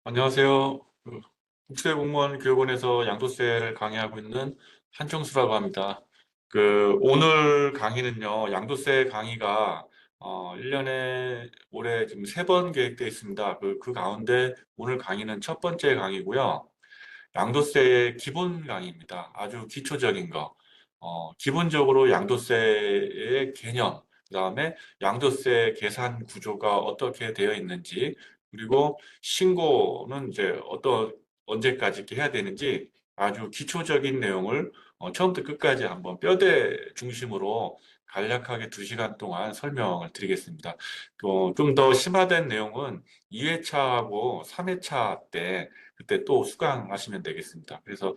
안녕하세요. 국세공무원교육원에서 양도세를 강의하고 있는 한정수라고 합니다. 오늘 강의는요, 양도세 강의가 1년에 올해 지금 3번 계획되어 있습니다. 그 가운데 오늘 강의는 첫 번째 강의고요. 양도세의 기본 강의입니다. 아주 기초적인 거. 기본적으로 양도세의 개념, 그다음에 양도세 계산 구조가 어떻게 되어 있는지, 그리고 신고는 이제 언제까지 이렇게 해야 되는지 아주 기초적인 내용을 처음부터 끝까지 한번 뼈대 중심으로 간략하게 2시간 동안 설명을 드리겠습니다. 좀 더 심화된 내용은 2회차하고 3회차 때 그때 또 수강하시면 되겠습니다. 그래서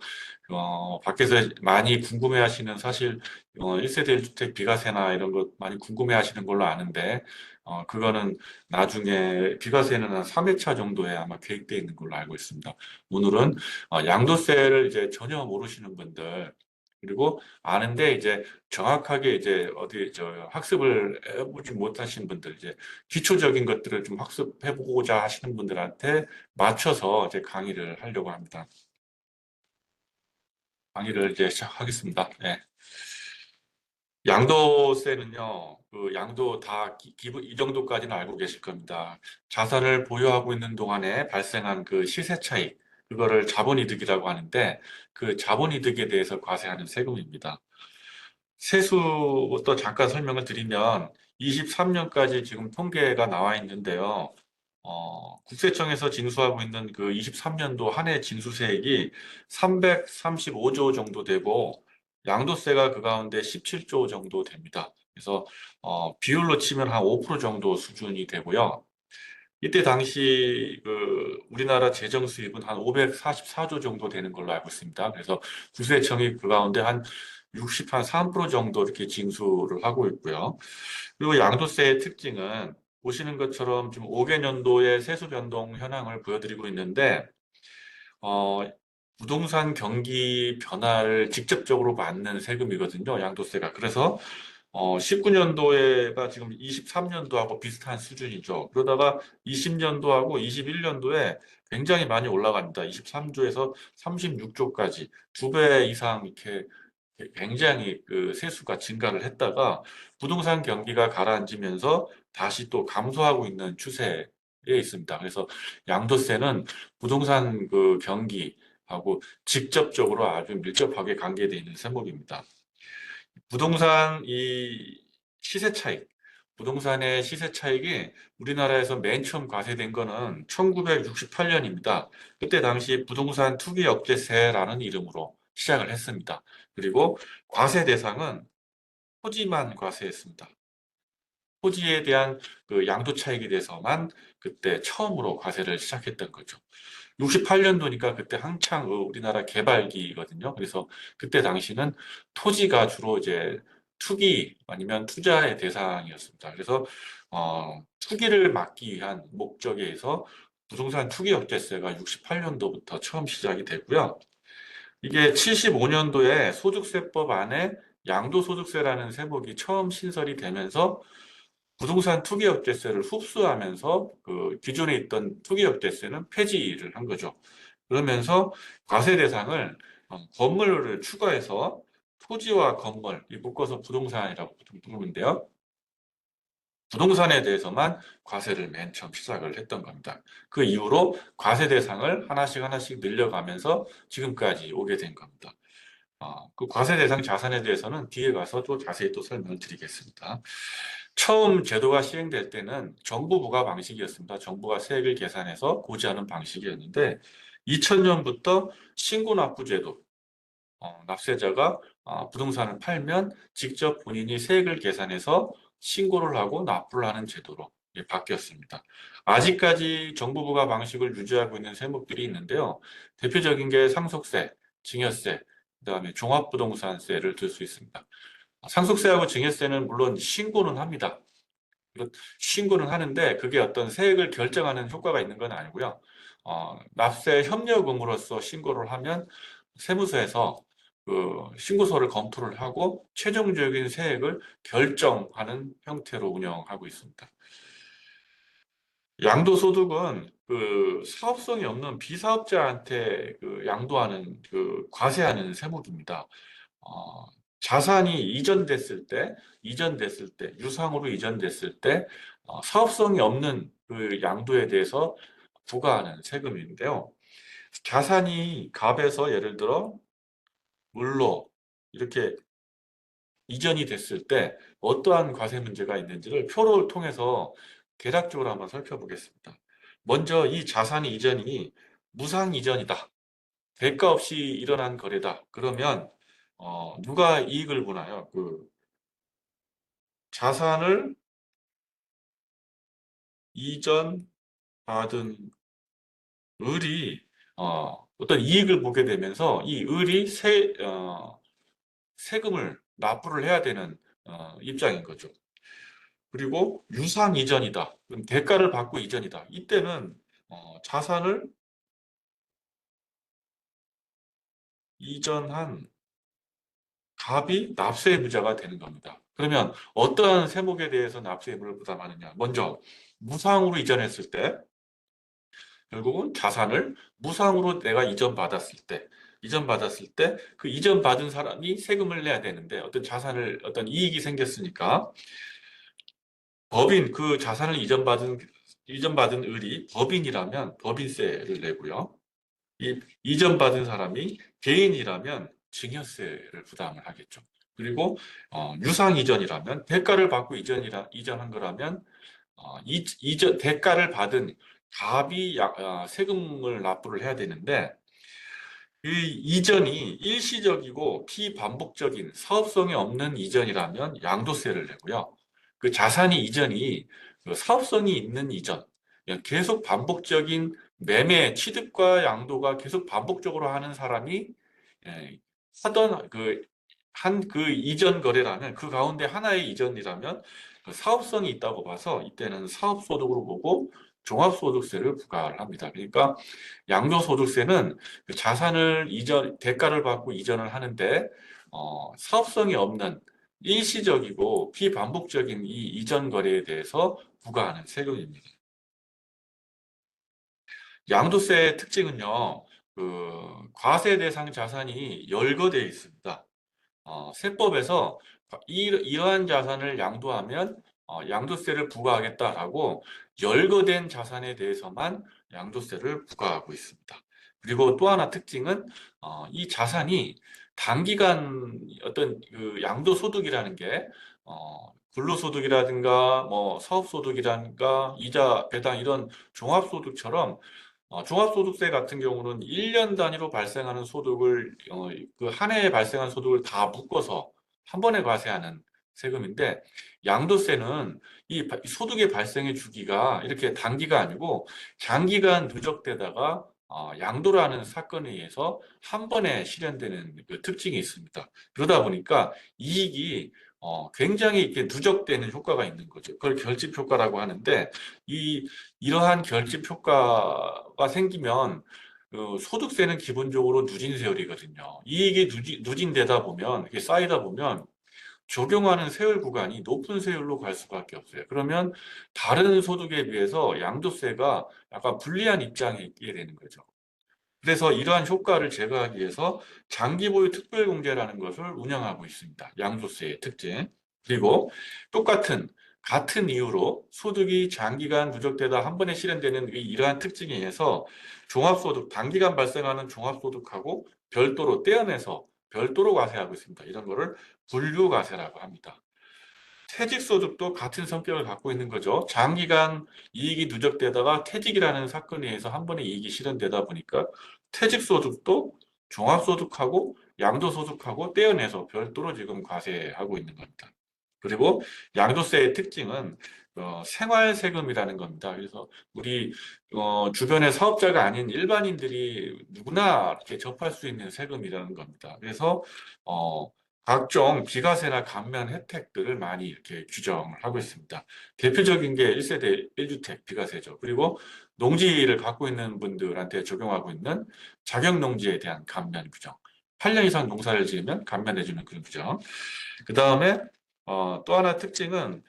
밖에서 많이 궁금해하시는 사실 1세대 1주택 비과세나 이런 것 많이 궁금해하시는 걸로 아는데 그거는 나중에 비과세는 한 3회차 정도에 아마 계획되어 있는 걸로 알고 있습니다. 오늘은 양도세를 이제 전혀 모르시는 분들 그리고 아는데 이제 정확하게 이제 어디 저 학습을 해보지 못하신 분들 이제 기초적인 것들을 좀 학습해보고자 하시는 분들한테 맞춰서 이제 강의를 하려고 합니다. 강의를 이제 시작하겠습니다. 네. 양도세는요, 양도 다 기본 이 정도까지는 알고 계실 겁니다. 자산을 보유하고 있는 동안에 발생한 그 시세 차익, 그거를 자본이득이라고 하는데 그 자본이득에 대해서 과세하는 세금입니다. 세수부터 잠깐 설명을 드리면 23년까지 지금 통계가 나와 있는데요. 국세청에서 징수하고 있는 그 23년도 한 해 징수세액이 335조 정도 되고 양도세가 그 가운데 17조 정도 됩니다. 그래서 비율로 치면 한 5% 정도 수준이 되고요. 이때 당시 우리나라 재정 수입은 한 544조 정도 되는 걸로 알고 있습니다. 그래서 국세청이 그 가운데 한 3% 정도 이렇게 징수를 하고 있고요. 그리고 양도세의 특징은 보시는 것처럼 지금 5개년도의 세수 변동 현황을 보여드리고 있는데, 어, 부동산 경기 변화를 직접적으로 받는 세금이거든요, 양도세가. 그래서 19년도에가 지금 23년도하고 비슷한 수준이죠. 그러다가 20년도하고 21년도에 굉장히 많이 올라갑니다. 23조에서 36조까지 2배 이상 이렇게 굉장히 그 세수가 증가를 했다가 부동산 경기가 가라앉으면서 다시 또 감소하고 있는 추세에 있습니다. 그래서 양도세는 부동산 그 경기하고 직접적으로 아주 밀접하게 관계되어 있는 세목입니다. 부동산 이 시세 차익, 부동산의 시세 차익이 우리나라에서 맨 처음 과세된 거는 1968년입니다. 그때 당시 부동산 투기 억제세라는 이름으로 시작을 했습니다. 그리고 과세 대상은 토지만 과세했습니다. 토지에 대한 그 양도 차익에 대해서만 그때 처음으로 과세를 시작했던 거죠. 68년도니까 그때 한창 우리나라 개발기거든요. 그래서 그때 당시는 토지가 주로 이제 투기 아니면 투자의 대상이었습니다. 그래서 투기를 막기 위한 목적에 의해서 부동산 투기 억제세가 68년도부터 처음 시작이 되고요. 이게 75년도에 소득세법 안에 양도소득세라는 세목이 처음 신설이 되면서 부동산 투기억제세를 흡수하면서 그 기존에 있던 투기억제세는 폐지를 한 거죠. 그러면서 과세 대상을 건물을 추가해서 토지와 건물, 이 묶어서 부동산이라고 보통 부르는데요. 부동산에 대해서만 과세를 맨 처음 시작을 했던 겁니다. 그 이후로 과세 대상을 하나씩 하나씩 늘려가면서 지금까지 오게 된 겁니다. 그 과세 대상 자산에 대해서는 뒤에 가서 또 자세히 또 설명을 드리겠습니다. 처음 제도가 시행될 때는 정부 부과 방식이었습니다. 정부가 세액을 계산해서 고지하는 방식이었는데 2000년부터 신고납부 제도, 납세자가 부동산을 팔면 직접 본인이 세액을 계산해서 신고를 하고 납부를 하는 제도로 바뀌었습니다. 아직까지 정부 부과 방식을 유지하고 있는 세목들이 있는데요. 대표적인 게 상속세, 증여세, 그다음에 종합부동산세를 들 수 있습니다. 상속세하고 증여세는 물론 신고는 합니다. 신고는 하는데 그게 어떤 세액을 결정하는 효과가 있는 건 아니고요. 납세 협력금으로서 신고를 하면 세무서에서 그 신고서를 검토를 하고 최종적인 세액을 결정하는 형태로 운영하고 있습니다. 양도소득은 그 사업성이 없는 비사업자한테 그 양도하는 그 과세하는 세목입니다. 어, 자산이 이전됐을 때, 유상으로 이전됐을 때, 사업성이 없는 그 양도에 대해서 부과하는 세금인데요. 자산이 갑에서 예를 들어 물로 이렇게 이전이 됐을 때 어떠한 과세 문제가 있는지를 표를 통해서 개략적으로 한번 살펴보겠습니다. 먼저 이 자산 이전이 무상 이전이다. 대가 없이 일어난 거래다. 그러면 누가 이익을 보나요? 그 자산을 이전받은 을이 어떤 이익을 보게 되면서 이 을이 세금을 납부를 해야 되는 입장인 거죠. 그리고 유상 이전이다. 그럼 대가를 받고 이전이다. 이때는 자산을 이전한 갑이 납세 의무자가 되는 겁니다. 그러면 어떠한 세목에 대해서 납세 의무를 부담하느냐? 먼저 무상으로 이전했을 때 결국은 자산을 무상으로 내가 이전받았을 때 그 이전받은 사람이 세금을 내야 되는데 어떤 이익이 생겼으니까 그 자산을 이전받은 을이 법인이라면 법인세를 내고요. 이 이전받은 사람이 개인이라면 증여세를 부담을 하겠죠. 그리고 유상 이전이라면 대가를 받고 이전한 거라면 대가를 받은 갑이 세금을 납부를 해야 되는데 이 이전이 일시적이고 피반복적인 사업성이 없는 이전이라면 양도세를 내고요. 그 자산이 이전이 그 사업성이 있는 이전, 계속 반복적인 매매, 취득과 양도가 계속 반복적으로 하는 사람이 예, 하던 그 이전 거래라면 그 가운데 하나의 이전이라면 그 사업성이 있다고 봐서 이때는 사업소득으로 보고 종합소득세를 부과를 합니다. 그러니까 양도소득세는 그 대가를 받고 이전을 하는데, 사업성이 없는 일시적이고 비반복적인 이 이전 거래에 대해서 부과하는 세금입니다. 양도세의 특징은요, 과세 대상 자산이 열거되어 있습니다. 세법에서 이러한 자산을 양도하면 양도세를 부과하겠다라고 열거된 자산에 대해서만 양도세를 부과하고 있습니다. 그리고 또 하나 특징은 이 자산이 단기간 어떤 그 양도소득이라는 게 근로소득이라든가 뭐 사업소득이라든가 이자 배당 이런 종합소득처럼 종합소득세 같은 경우는 1년 단위로 발생하는 소득을 그 한 해에 발생한 소득을 다 묶어서 한 번에 과세하는 세금인데 양도세는 이 소득의 발생의 주기가 이렇게 단기가 아니고 장기간 누적되다가 양도라는 사건에 의해서 한 번에 실현되는 그 특징이 있습니다. 그러다 보니까 이익이 굉장히 이렇게 누적되는 효과가 있는 거죠. 그걸 결집 효과라고 하는데 이러한 결집 효과가 생기면 소득세는 기본적으로 누진 세율이거든요. 이익이 누진되다 보면 이게 쌓이다 보면 적용하는 세율 구간이 높은 세율로 갈 수밖에 없어요. 그러면 다른 소득에 비해서 양도세가 약간 불리한 입장에 있게 되는 거죠. 그래서 이러한 효과를 제거하기 위해서 장기보유 특별공제라는 것을 운영하고 있습니다. 양도세의 특징. 그리고 같은 이유로 소득이 장기간 누적되다 한 번에 실현되는 이러한 특징에 의해서 단기간 발생하는 종합소득하고 별도로 떼어내서 별도로 과세하고 있습니다. 이런 거를 분류과세라고 합니다. 퇴직소득도 같은 성격을 갖고 있는 거죠. 장기간 이익이 누적되다가 퇴직이라는 사건에 의해서 한 번에 이익이 실현되다 보니까 퇴직소득도 종합소득하고 양도소득하고 떼어내서 별도로 지금 과세하고 있는 겁니다. 그리고 양도세의 특징은 생활세금이라는 겁니다. 그래서 우리 주변의 사업자가 아닌 일반인들이 누구나 이렇게 접할 수 있는 세금이라는 겁니다. 그래서 어, 각종 비과세나 감면 혜택들을 많이 이렇게 규정을 하고 있습니다. 대표적인 게 1세대 1주택 비과세죠. 그리고 농지를 갖고 있는 분들한테 적용하고 있는 자격농지에 대한 감면 규정. 8년 이상 농사를 지으면 감면해주는 그런 규정. 그 다음에 또 하나 특징은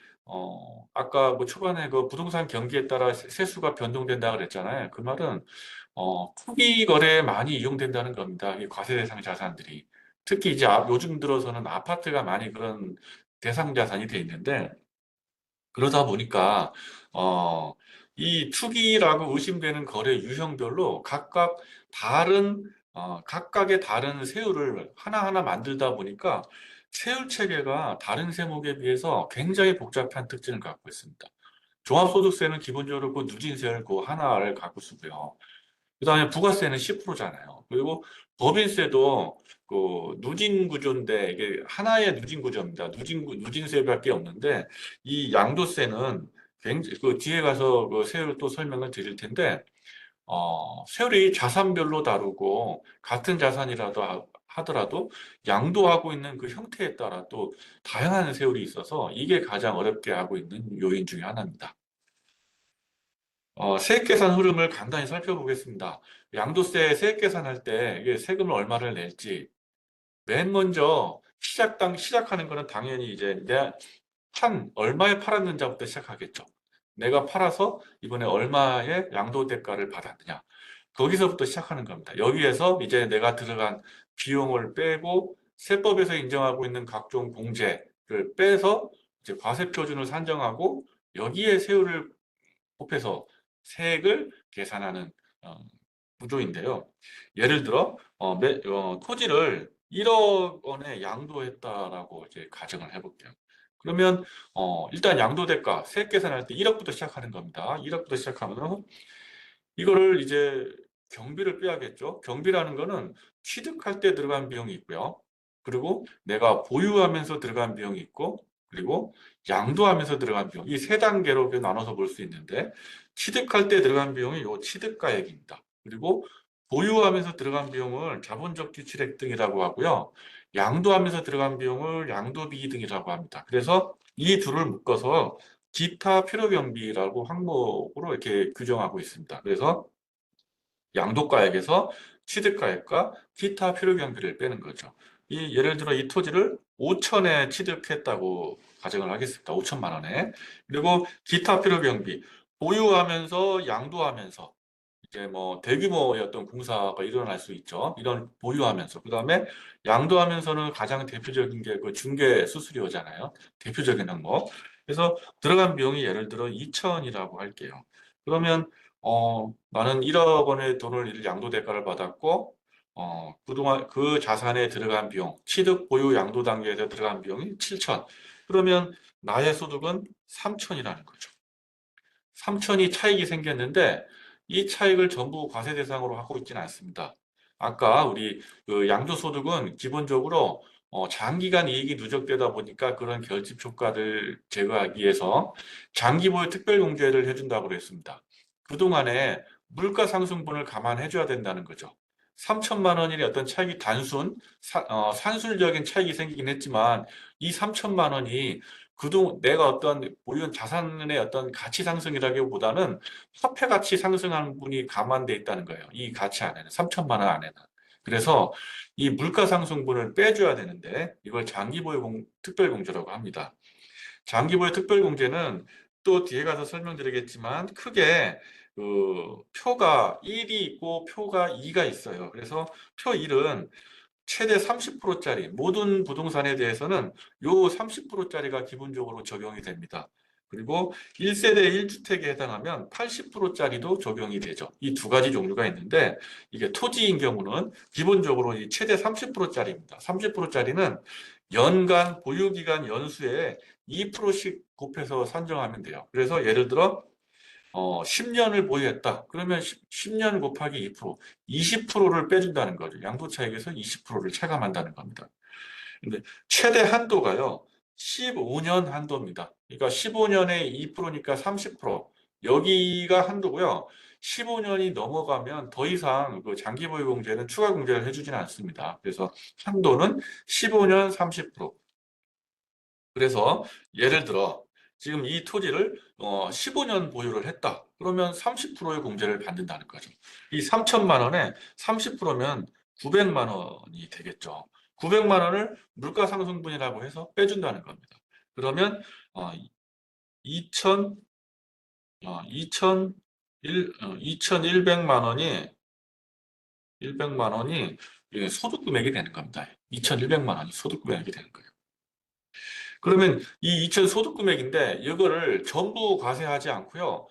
아까 뭐 초반에 그 부동산 경기에 따라 세수가 변동된다 그랬잖아요. 그 말은 투기 거래에 많이 이용된다는 겁니다. 이 과세 대상 자산들이. 특히 이제 요즘 들어서는 아파트가 많이 그런 대상 자산이 돼 있는데 그러다 보니까 어, 이 투기라고 의심되는 거래 유형별로 각각의 다른 세율을 하나하나 만들다 보니까 세율 체계가 다른 세목에 비해서 굉장히 복잡한 특징을 갖고 있습니다. 종합소득세는 기본적으로 그 누진세를 그 하나를 갖고 쓰고요. 그다음에 부가세는 10%잖아요. 그리고 법인세도 그 누진 구조인데 이게 하나의 누진 구조입니다. 누진세밖에 없는데 이 양도세는 굉장히 그 뒤에 가서 그 세율을 또 설명을 드릴 텐데 세율이 자산별로 다르고 같은 자산이라도 하더라도 양도하고 있는 그 형태에 따라 또 다양한 세율이 있어서 이게 가장 어렵게 하고 있는 요인 중에 하나입니다. 세액 계산 흐름을 간단히 살펴보겠습니다. 양도세 세액 계산할 때 이게 세금을 얼마를 낼지 맨 먼저 시작하는 거는 당연히 이제 얼마에 팔았는지부터 시작하겠죠. 내가 팔아서 이번에 얼마의 양도 대가를 받았느냐. 거기서부터 시작하는 겁니다. 여기에서 이제 내가 들어간 비용을 빼고 세법에서 인정하고 있는 각종 공제를 빼서 이제 과세 표준을 산정하고 여기에 세율을 곱해서 세액을 계산하는 어, 구조인데요. 예를 들어 토지를 1억 원에 양도했다라고 이제 가정을 해볼게요. 그러면 일단 양도대가 세액 계산할 때 1억부터 시작하는 겁니다. 1억부터 시작하면 이거를 이제 경비를 빼야겠죠. 경비라는 거는 취득할 때 들어간 비용이 있고요. 그리고 내가 보유하면서 들어간 비용이 있고, 그리고 양도하면서 들어간 비용. 이 세 단계로 나눠서 볼 수 있는데, 취득할 때 들어간 비용이 요 취득가액입니다. 그리고 보유하면서 들어간 비용을 자본적 지출액 등이라고 하고요. 양도하면서 들어간 비용을 양도비 등이라고 합니다. 그래서 이 둘을 묶어서 기타 필요경비라고 항목으로 이렇게 규정하고 있습니다. 그래서 양도가액에서 취득가액과 기타 필요경비를 빼는 거죠. 예를 들어 이 토지를 5천에 취득했다고 가정을 하겠습니다. 5천만 원에. 그리고 기타 필요경비, 보유하면서 양도하면서 이제 뭐 대규모의 어떤 공사가 일어날 수 있죠. 이런 보유하면서. 그다음에 양도하면서는 가장 대표적인 게 그 중개 수수료잖아요. 대표적인 항목. 그래서 들어간 비용이 예를 들어 2천이라고 할게요. 그러면 나는 1억 원의 돈을 양도 대가를 받았고 그동안 그 자산에 들어간 비용, 취득 보유 양도 단계에서 들어간 비용이 7천. 그러면 나의 소득은 3천이라는 거죠. 3천이 차익이 생겼는데 이 차익을 전부 과세 대상으로 하고 있지는 않습니다. 아까 우리 그 양도소득은 기본적으로 장기간 이익이 누적되다 보니까 그런 결집 효과를 제거하기 위해서 장기보유 특별공제를 해준다고 그랬습니다. 그동안에 물가 상승분을 감안해 줘야 된다는 거죠. 3천만 원의 어떤 차익이 산술적인 차익이 생기긴 했지만 이 3천만 원이 내가 어떤 보유한 자산의 어떤 가치 상승이라기보다는 화폐 가치 상승하는 분이 감안돼 있다는 거예요. 이 가치 안에는 3천만 원 안에는. 그래서 이 물가 상승분을 빼줘야 되는데 이걸 특별공제라고 합니다. 장기보유 특별공제는 또 뒤에 가서 설명드리겠지만 크게 그 표가 1이 있고 표가 2가 있어요. 그래서 표 1은 최대 30%짜리 모든 부동산에 대해서는 요 30%짜리가 기본적으로 적용이 됩니다. 그리고 1세대 1주택에 해당하면 80%짜리도 적용이 되죠. 이 두 가지 종류가 있는데 이게 토지인 경우는 기본적으로 이 최대 30%짜리입니다. 30%짜리는 연간 보유기간 연수에 2%씩 곱해서 산정하면 돼요. 그래서 예를 들어 10년을 보유했다. 그러면 10년 곱하기 2%, 20%를 빼준다는 거죠. 양도 차익에서 20%를 차감한다는 겁니다. 근데 최대 한도가요, 15년 한도입니다. 그러니까 15년에 2%니까 30%. 여기가 한도고요. 15년이 넘어가면 더 이상 그 장기 보유 공제는 추가 공제를 해주지는 않습니다. 그래서 한도는 15년 30%. 그래서 예를 들어 지금 이 토지를 15년 보유를 했다. 그러면 30%의 공제를 받는다는 거죠. 이 3천만 원에 30%면 900만 원이 되겠죠. 900만 원을 물가상승분이라고 해서 빼준다는 겁니다. 그러면 2천, 2,100만 원이, 100만 원이 이게 소득 금액이 되는 겁니다. 2,100만 원이 소득 금액이 되는 거예요. 그러면 이 2천 소득 금액인데 이거를 전부 과세하지 않고요.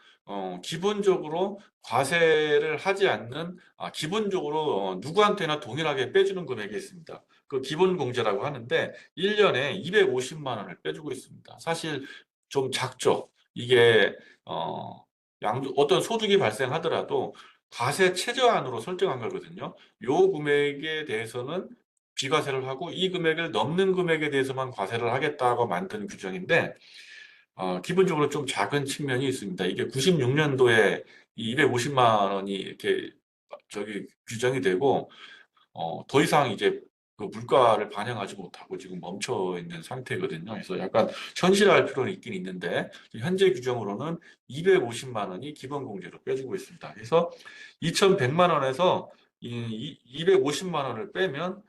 기본적으로 과세를 하지 않는, 기본적으로 누구한테나 동일하게 빼주는 금액이 있습니다. 그 기본공제라고 하는데 1년에 250만 원을 빼주고 있습니다. 사실 좀 작죠. 이게 어떤 소득이 발생하더라도 과세 최저한으로 설정한 거거든요. 요 금액에 대해서는 비과세를 하고 이 금액을 넘는 금액에 대해서만 과세를 하겠다고 만든 규정인데 기본적으로 좀 작은 측면이 있습니다. 이게 96년도에 250만 원이 이렇게 저기 규정이 되고 더 이상 이제 그 물가를 반영하지 못하고 지금 멈춰 있는 상태거든요. 그래서 약간 현실화할 필요는 있긴 있는데 현재 규정으로는 250만 원이 기본 공제로 빼주고 있습니다. 그래서 2,100만 원에서 이 250만 원을 빼면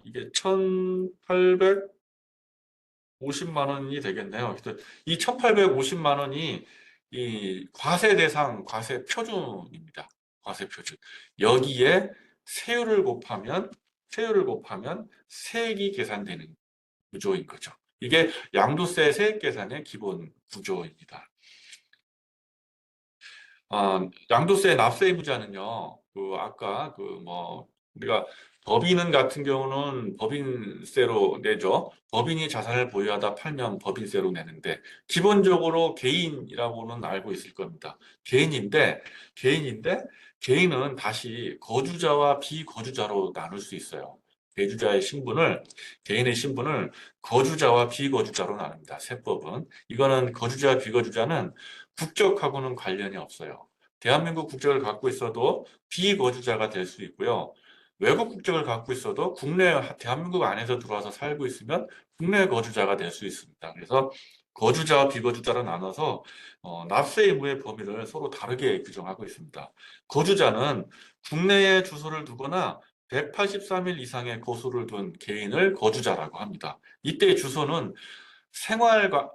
이게 1,850만 원이 되겠네요. 그래서 이 1,850만 원이 이 과세 대상 과세 표준입니다. 과세 표준. 여기에 세율을 곱하면 세액이 계산되는 구조인 거죠. 이게 양도세 세액 계산의 기본 구조입니다. 양도세 납세 의무자는요, 아까 우리가 법인은 같은 경우는 법인세로 내죠. 법인이 자산을 보유하다 팔면 법인세로 내는데, 기본적으로 개인이라고는 알고 있을 겁니다. 개인인데, 개인은 다시 거주자와 비거주자로 나눌 수 있어요. 대주자의 신분을, 개인의 신분을 거주자와 비거주자로 나눕니다. 세법은. 이거는 거주자, 비거주자는 국적하고는 관련이 없어요. 대한민국 국적을 갖고 있어도 비거주자가 될 수 있고요. 외국 국적을 갖고 있어도 대한민국 안에서 들어와서 살고 있으면 국내 거주자가 될 수 있습니다. 그래서 거주자와 비거주자로 나눠서 납세 의무의 범위를 서로 다르게 규정하고 있습니다. 거주자는 국내에 주소를 두거나 183일 이상의 거소를 둔 개인을 거주자라고 합니다. 이때 주소는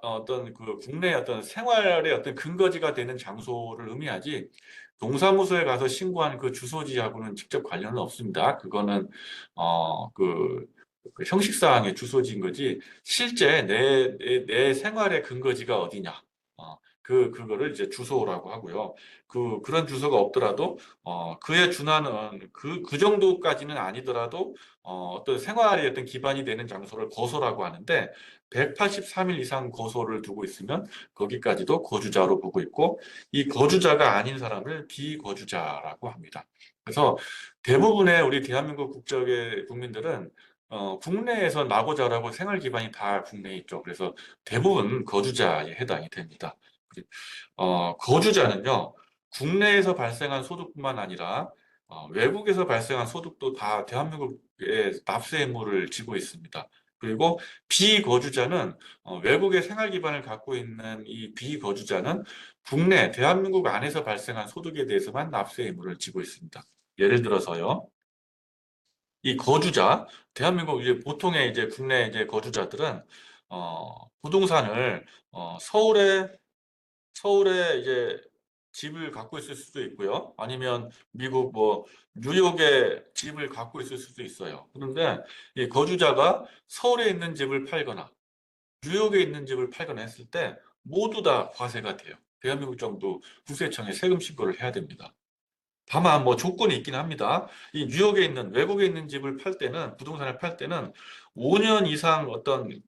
어떤 그 국내 어떤 생활의 어떤 근거지가 되는 장소를 의미하지 동사무소에 가서 신고한 그 주소지하고는 직접 관련은 없습니다. 그거는 그 형식상의 주소지인 거지 실제 내 생활의 근거지가 어디냐. 그거를 이제 주소라고 하고요. 그런 주소가 없더라도, 그에 준하는, 그 정도까지는 아니더라도, 어떤 생활의 어떤 기반이 되는 장소를 거소라고 하는데, 183일 이상 거소를 두고 있으면 거기까지도 거주자로 보고 있고, 이 거주자가 아닌 사람을 비거주자라고 합니다. 그래서 대부분의 우리 대한민국 국적의 국민들은 국내에서 나고 자라고 생활 기반이 다 국내에 있죠. 그래서 대부분 거주자에 해당이 됩니다. 거주자는요, 국내에서 발생한 소득뿐만 아니라 외국에서 발생한 소득도 다 대한민국에 납세 의무를 지고 있습니다. 그리고 비거주자는 외국의 생활 기반을 갖고 있는 이 비거주자는 대한민국 안에서 발생한 소득에 대해서만 납세 의무를 지고 있습니다. 예를 들어서요, 이 거주자, 대한민국 이제 보통의 이제 국내 이제 거주자들은 부동산을 서울에 이제 집을 갖고 있을 수도 있고요. 아니면 미국 뉴욕에 집을 갖고 있을 수도 있어요. 그런데 이 거주자가 서울에 있는 집을 팔거나 뉴욕에 있는 집을 팔거나 했을 때 모두 다 과세가 돼요. 대한민국 정부 국세청에 세금 신고를 해야 됩니다. 다만 조건이 있긴 합니다. 이 뉴욕에 있는 외국에 있는 집을 팔 때는 부동산을 팔 때는 5년 이상 어떤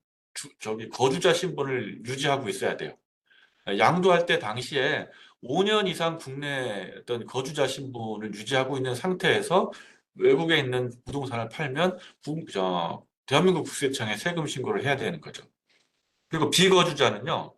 저기 거주자 신분을 유지하고 있어야 돼요. 양도할 때 당시에 5년 이상 국내 어떤 거주자 신분을 유지하고 있는 상태에서 외국에 있는 부동산을 팔면 대한민국 국세청에 세금 신고를 해야 되는 거죠. 그리고 비거주자는요,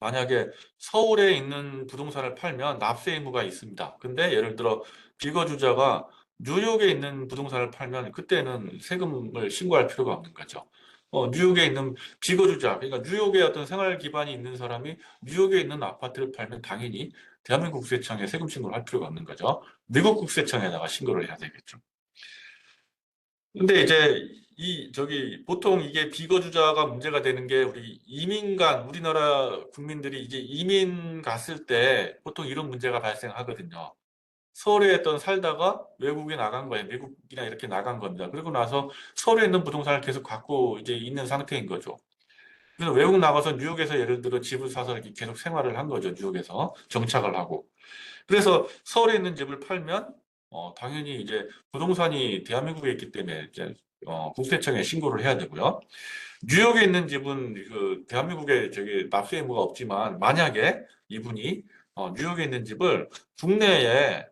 만약에 서울에 있는 부동산을 팔면 납세 의무가 있습니다. 근데 예를 들어 비거주자가 뉴욕에 있는 부동산을 팔면 그때는 세금을 신고할 필요가 없는 거죠. 뉴욕에 있는 비거주자, 그러니까 뉴욕에 어떤 생활 기반이 있는 사람이 뉴욕에 있는 아파트를 팔면 당연히 대한민국 국세청에 세금 신고를 할 필요가 없는 거죠. 미국 국세청에다가 신고를 해야 되겠죠. 근데 이제 보통 이게 비거주자가 문제가 되는 게 우리나라 국민들이 이제 이민 갔을 때 보통 이런 문제가 발생하거든요. 서울에 있던 살다가 외국에 나간 거예요. 미국이나 이렇게 나간 겁니다. 그리고 나서 서울에 있는 부동산을 계속 갖고 이제 있는 상태인 거죠. 그래서 외국 나가서 뉴욕에서 예를 들어 집을 사서 이렇게 계속 생활을 한 거죠. 뉴욕에서 정착을 하고. 그래서 서울에 있는 집을 팔면 당연히 이제 부동산이 대한민국에 있기 때문에 이제 국세청에 신고를 해야 되고요. 뉴욕에 있는 집은 그 대한민국에 저기 납세 의무가 없지만 만약에 이분이 뉴욕에 있는 집을 국내에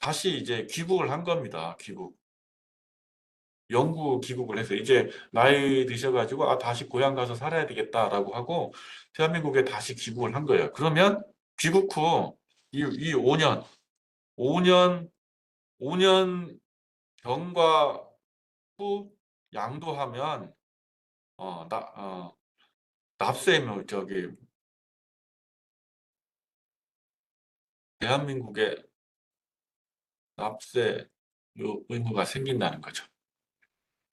다시 이제 귀국을 한 겁니다. 귀국. 영구 귀국을 해서 이제 나이 드셔가지고 다시 고향 가서 살아야 되겠다라고 하고 대한민국에 다시 귀국을 한 거예요. 그러면 귀국 후 이 5년 5년 경과 후 양도하면 어, 나, 어, 납세 뭐 대한민국에 납세 의무가 생긴다는 거죠.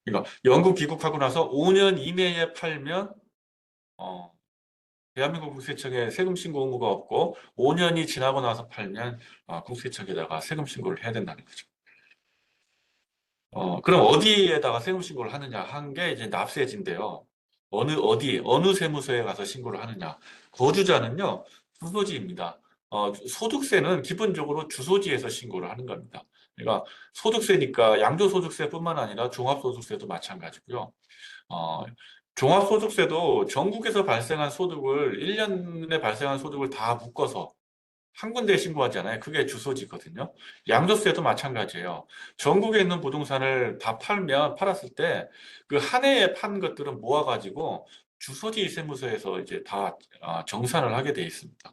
그러니까 영국 귀국하고 나서 5년 이내에 팔면 어, 대한민국 국세청에 세금 신고 의무가 없고 5년이 지나고 나서 팔면 국세청에다가 세금 신고를 해야 된다는 거죠. 그럼 어디에다가 세금 신고를 하느냐 한 게 이제 납세지인데요. 어느 세무서에 가서 신고를 하느냐. 거주자는요, 주소지입니다. 소득세는 기본적으로 주소지에서 신고를 하는 겁니다. 그러니까 소득세니까 양도소득세뿐만 아니라 종합소득세도 마찬가지고요. 어, 종합소득세도 전국에서 발생한 소득을, 1년에 발생한 소득을 다 묶어서 한 군데에 신고하잖아요. 그게 주소지거든요. 양도세도 마찬가지예요. 전국에 있는 부동산을 다 팔았을 때 그 한 해에 판 것들은 모아가지고 주소지 세무서에서 이제 다 정산을 하게 돼 있습니다.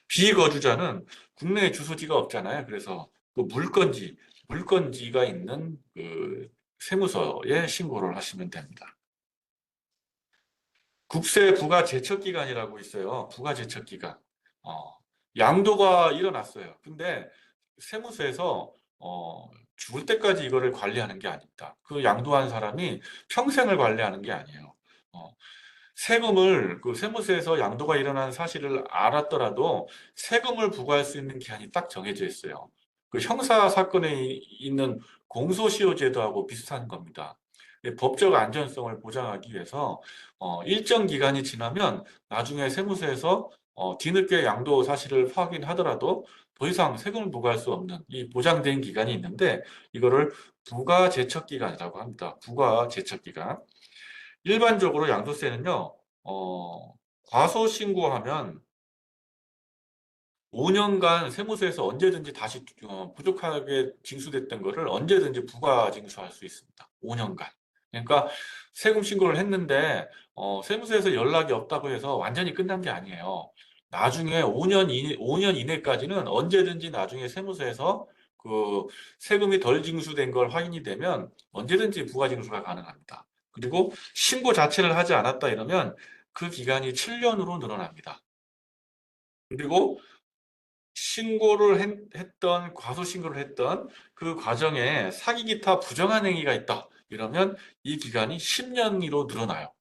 비거주자는 국내에 주소지가 없잖아요. 그래서 그 물건지가 있는 그 세무서에 신고를 하시면 됩니다. 국세 부가 제척 기간이라고 있어요. 부가 제척 기간. 어, 양도가 일어났어요. 근데 세무서에서 죽을 때까지 이거를 관리하는 게 아닙니다. 그 양도한 사람이 평생을 관리하는 게 아니에요. 어, 세금을 그 세무서에서 양도가 일어난 사실을 알았더라도 세금을 부과할 수 있는 기한이 딱 정해져 있어요. 그 형사 사건에 있는 공소시효제도하고 비슷한 겁니다. 법적 안전성을 보장하기 위해서 일정 기간이 지나면 나중에 세무서에서 뒤늦게 양도 사실을 확인하더라도 더 이상 세금을 부과할 수 없는 이 보장된 기간이 있는데 이거를 부가제척기간이라고 합니다. 부가제척기간. 일반적으로 양도세는요, 과소신고하면 5년간 세무서에서 언제든지 다시 부족하게 징수됐던 거를 언제든지 부과 징수할 수 있습니다. 5년간. 그러니까 세금 신고를 했는데 세무서에서 연락이 없다고 해서 완전히 끝난 게 아니에요. 나중에 5년 이내까지는 언제든지 나중에 세무서에서 그 세금이 덜 징수된 걸 확인이 되면 언제든지 부과 징수가 가능합니다. 그리고 신고 자체를 하지 않았다 이러면 그 기간이 7년으로 늘어납니다. 그리고 과소신고를 했던 그 과정에 사기 기타 부정한 행위가 있다. 이러면 이 기간이 10년으로 늘어나요.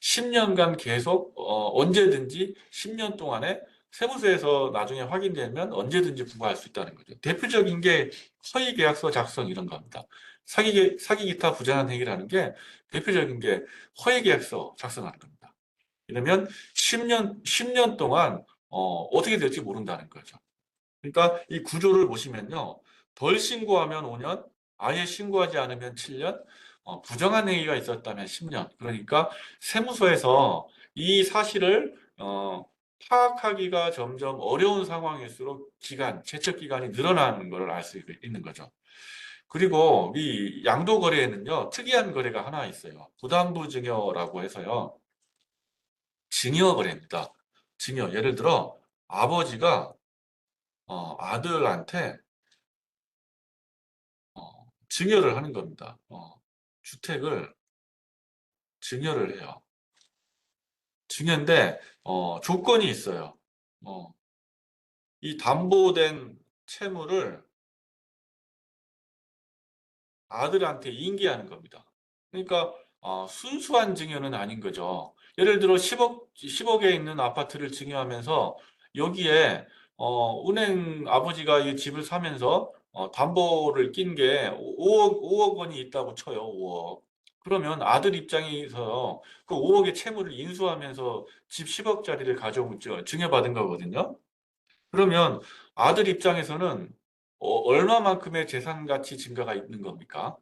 10년간 계속 언제든지 10년 동안에 세무서에서 나중에 확인되면 언제든지 부과할 수 있다는 거죠. 대표적인 게 허위계약서 작성 이런 겁니다. 사기 기타 부정한 행위라는 게 대표적인 게 허위계약서 작성하는 겁니다. 이러면 10년 동안 어떻게 될지 모른다는 거죠. 그러니까 이 구조를 보시면요. 덜 신고하면 5년, 아예 신고하지 않으면 7년, 부정한 행위가 있었다면 10년. 그러니까 세무서에서 이 사실을 파악하기가 점점 어려운 상황일수록 제척 기간이 늘어나는 것을 알 수 있는 거죠. 그리고 이 양도 거래에는요, 특이한 거래가 하나 있어요. 부담부 증여라고 해서요. 증여 거래입니다. 증여. 예를 들어 아버지가 아들한테 증여를 하는 겁니다. 주택을 증여를 해요. 증여인데 조건이 있어요. 어, 이 담보된 채무를 아들한테 인계하는 겁니다. 그러니까 순수한 증여는 아닌 거죠. 예를 들어 10억에 있는 아파트를 증여하면서 여기에 은행 아버지가 이 집을 사면서 담보를 낀 게 5억 원이 있다고 쳐요. 5억. 그러면 아들 입장에서 그 5억의 채무를 인수하면서 집 10억짜리를 가져온 증여받은 거거든요. 그러면 아들 입장에서는 얼마만큼의 재산 가치 증가가 있는 겁니까?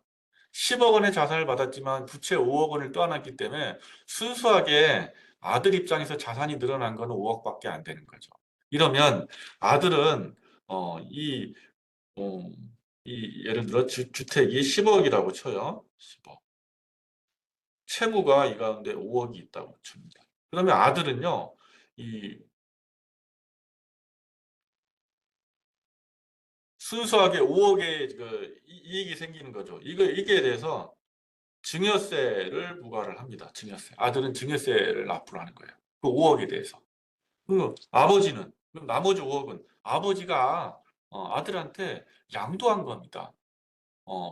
10억 원의 자산을 받았지만 부채 5억 원을 떠안았기 때문에 순수하게 아들 입장에서 자산이 늘어난 거는 5억밖에 안 되는 거죠. 이러면 아들은 어, 이, 어, 이 예를 들어 주택이 10억이라고 쳐요. 10억. 채무가 이 가운데 5억이 있다고 칩니다. 그러면 아들은요, 이 순수하게 5억의 그 이익이 생기는 거죠. 이게 대해서 증여세를 부과를 합니다. 증여세. 아들은 증여세를 납부를 하는 거예요. 그 5억에 대해서. 그럼 나머지 5억은 아버지가 아들한테 양도한 겁니다.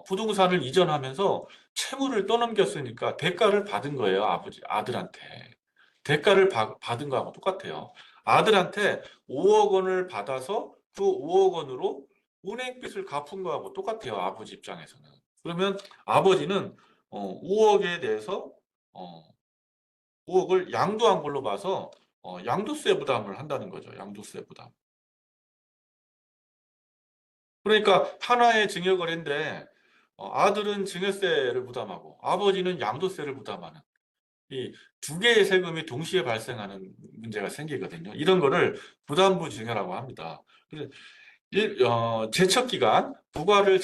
부동산을 이전하면서 채무를 떠넘겼으니까 대가를 받은 거예요. 아들한테. 대가를 받은 거하고 똑같아요. 아들한테 5억 원을 받아서 그 5억 원으로 은행빚을 갚은 거하고 똑같아요. 아버지 입장에서는. 그러면 아버지는 5억에 대해서 어, 5억을 양도한 걸로 봐서 양도세 부담을 한다는 거죠. 양도세 부담. 그러니까 하나의 증여거래인데 아들은 증여세를 부담하고 아버지는 양도세를 부담하는 이 두 개의 세금이 동시에 발생하는 문제가 생기거든요. 이런 거를 부담부 증여라고 합니다. 그래서 제척 기간, 부과를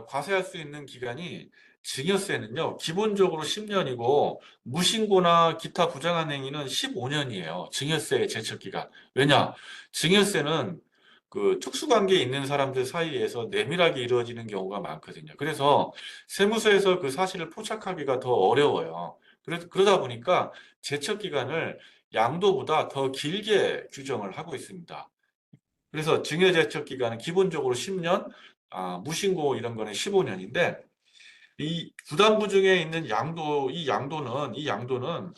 과세할 수 있는 기간이 증여세는요, 기본적으로 10년이고, 무신고나 기타 부정한 행위는 15년이에요. 증여세의 제척 기간. 왜냐? 증여세는 그 특수관계에 있는 사람들 사이에서 내밀하게 이루어지는 경우가 많거든요. 그래서 세무서에서 그 사실을 포착하기가 더 어려워요. 그러다 보니까 제척 기간을 양도보다 더 길게 규정을 하고 있습니다. 그래서 증여제척 기간은 기본적으로 10년, 무신고 이런 거는 15년인데 이 부담부 중에 있는 이 양도는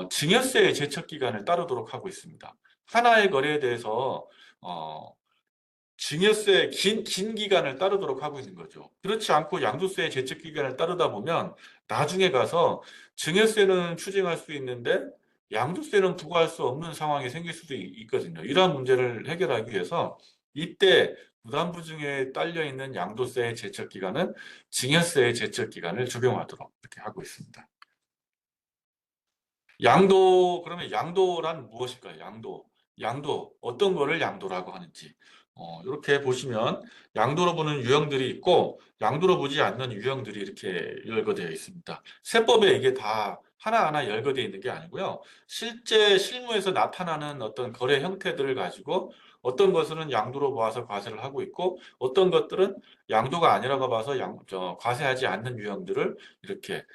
증여세의 제척 기간을 따르도록 하고 있습니다. 하나의 거래에 대해서 어, 증여세 긴 기간을 따르도록 하고 있는 거죠. 그렇지 않고 양도세의 제척 기간을 따르다 보면 나중에 가서 증여세는 추징할 수 있는데 양도세는 부과할 수 없는 상황이 생길 수도 있거든요. 이러한 문제를 해결하기 위해서 이때 부담부 중에 딸려 있는 양도세의 제척 기간은 증여세의 제척 기간을 적용하도록 이렇게 하고 있습니다. 그러면 양도란 무엇일까요? 어떤 거를 양도라고 하는지. 이렇게 보시면 양도로 보는 유형들이 있고, 양도로 보지 않는 유형들이 이렇게 열거되어 있습니다. 세법에 이게 다 하나하나 열거되어 있는 게 아니고요. 실제 실무에서 나타나는 어떤 거래 형태들을 가지고 어떤 것은 양도로 봐서 과세를 하고 있고, 어떤 것들은 양도가 아니라고 봐서 과세하지 않는 유형들을 이렇게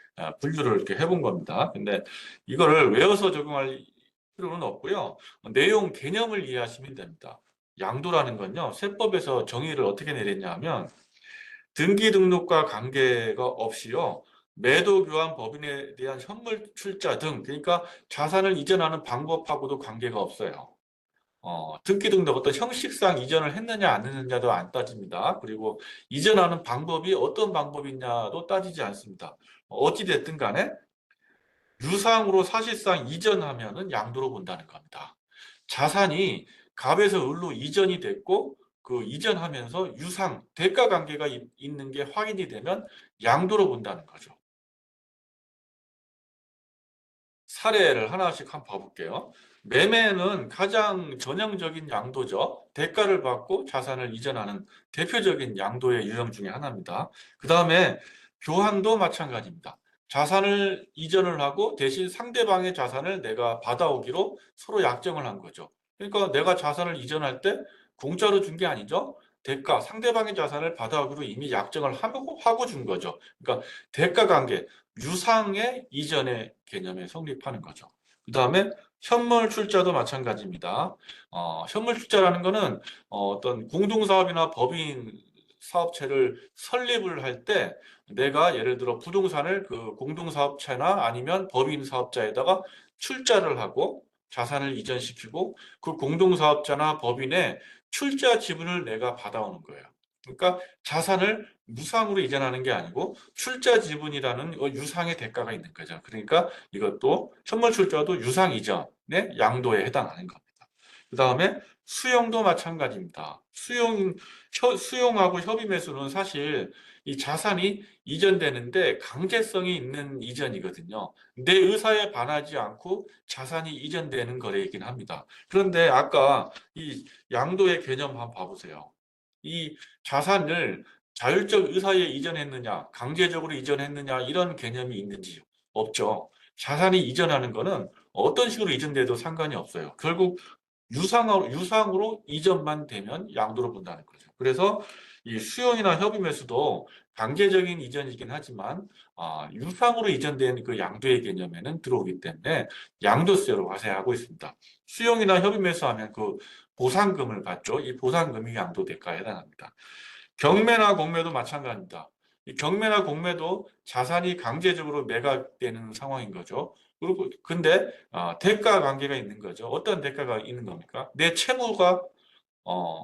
분류를 이렇게 해본 겁니다. 근데 이거를 외워서 적용할 필요는 없고요. 내용 개념을 이해하시면 됩니다. 양도라는 건요, 세법에서 정의를 어떻게 내렸냐 하면, 등기 등록과 관계가 없이요, 매도 교환 법인에 대한 현물 출자 등, 그러니까 자산을 이전하는 방법하고도 관계가 없어요. 등기 등록 어떤 형식상 이전을 했느냐 안 했느냐도 안 따집니다. 그리고 이전하는 방법이 어떤 방법이냐도 따지지 않습니다. 어찌 됐든 간에 유상으로 사실상 이전하면은 양도로 본다는 겁니다. 자산이 갑에서 을로 이전이 됐고 그 이전하면서 대가 관계가 있는 게 확인이 되면 양도로 본다는 거죠. 사례를 하나씩 한번 봐볼게요. 매매는 가장 전형적인 양도죠. 대가를 받고 자산을 이전하는 대표적인 양도의 유형 중에 하나입니다. 그 다음에 교환도 마찬가지입니다. 자산을 이전을 하고 대신 상대방의 자산을 내가 받아오기로 서로 약정을 한 거죠. 그러니까 내가 자산을 이전할 때 공짜로 준 게 아니죠. 상대방의 자산을 받아오기로 이미 약정을 하고 준 거죠. 그러니까 대가 관계, 유상의 이전의 개념에 성립하는 거죠. 그 다음에 현물 출자도 마찬가지입니다. 현물 출자라는 거는 어떤 공동사업이나 법인 사업체를 설립을 할 때 내가 예를 들어 부동산을 그 공동사업체나 아니면 법인 사업자에다가 출자를 하고 자산을 이전시키고 그 공동사업자나 법인의 출자 지분을 내가 받아오는 거예요. 그러니까 자산을 무상으로 이전하는 게 아니고 출자 지분이라는 유상의 대가가 있는 거죠. 그러니까 이것도 현물 출자도 유상 이전의 양도에 해당하는 겁니다. 그 다음에 수용도 마찬가지입니다. 수용하고 협의 매수는 사실 이 자산이 이전되는데 강제성이 있는 이전이거든요. 내 의사에 반하지 않고 자산이 이전되는 거래이긴 합니다. 그런데 아까 이 양도의 개념 한번 봐보세요. 이 자산을 자율적 의사에 이전했느냐, 강제적으로 이전했느냐, 이런 개념이 있는지 없죠. 자산이 이전하는 거는 어떤 식으로 이전돼도 상관이 없어요. 결국 유상으로 이전만 되면 양도로 본다는 거죠. 그래서 이 수용이나 협의 매수도 강제적인 이전이긴 하지만 유상으로 이전된 그 양도의 개념에는 들어오기 때문에 양도세로 과세하고 있습니다. 수용이나 협의 매수하면 그 보상금을 받죠. 이 보상금이 양도 대가에 해당합니다. 경매나 공매도 마찬가지입니다. 이 경매나 공매도 자산이 강제적으로 매각되는 상황인 거죠. 그리고 근데 대가 관계가 있는 거죠. 어떤 대가가 있는 겁니까? 내 채무가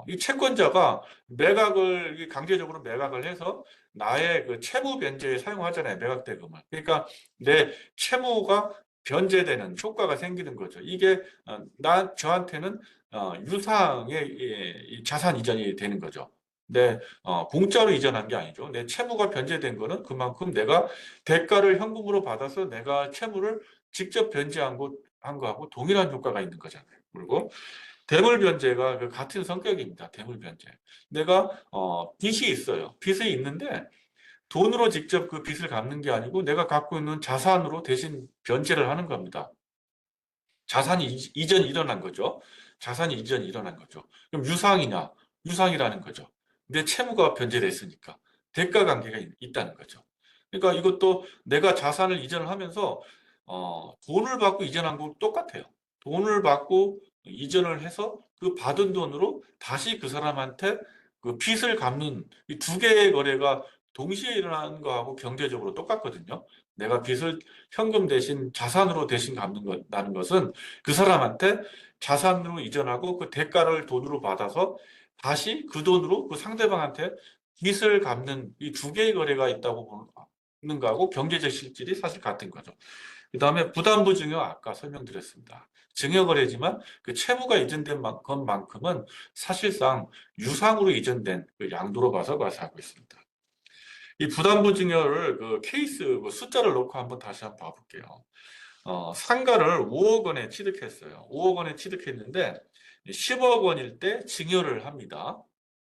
이 채권자가 매각을 강제적으로 매각을 해서 나의 그 채무 변제에 사용하잖아요. 매각 대금을. 그러니까 내 채무가 변제되는 효과가 생기는 거죠. 이게 저한테는 유상의 이 자산 이전이 되는 거죠. 내 공짜로 이전한 게 아니죠. 내 채무가 변제된 거는 그만큼 내가 대가를 현금으로 받아서 내가 채무를 직접 변제한 한 거하고 동일한 효과가 있는 거잖아요. 그리고 대물 변제가 그 같은 성격입니다. 대물 변제. 내가 빚이 있어요. 빚이 있는데 돈으로 직접 그 빚을 갚는 게 아니고 내가 갖고 있는 자산으로 대신 변제를 하는 겁니다. 자산이 이전이 일어난 거죠. 자산이 이전이 일어난 거죠. 그럼 유상이냐? 유상이라는 거죠. 내 채무가 변제됐으니까 대가 관계가 있다는 거죠. 그러니까 이것도 내가 자산을 이전을 하면서 돈을 받고 이전한 거 똑같아요. 돈을 받고 이전을 해서 그 받은 돈으로 다시 그 사람한테 그 빚을 갚는 이 두 개의 거래가 동시에 일어나는 거하고 경제적으로 똑같거든요. 내가 빚을 현금 대신 자산으로 대신 갚는다는 것은 그 사람한테 자산으로 이전하고 그 대가를 돈으로 받아서 다시 그 돈으로 그 상대방한테 빚을 갚는 이 두 개의 거래가 있다고 보는 거하고 경제적 실질이 사실 같은 거죠. 그 다음에 부담부 증여 아까 설명드렸습니다. 증여 거래지만 그 채무가 이전된 것만큼은 사실상 유상으로 이전된 그 양도로 봐서 과세하고 있습니다. 이 부담부 증여를 그 케이스 그 숫자를 놓고 한번 다시 한번 봐볼게요. 상가를 5억 원에 취득했어요. 5억 원에 취득했는데 10억 원일 때 증여를 합니다.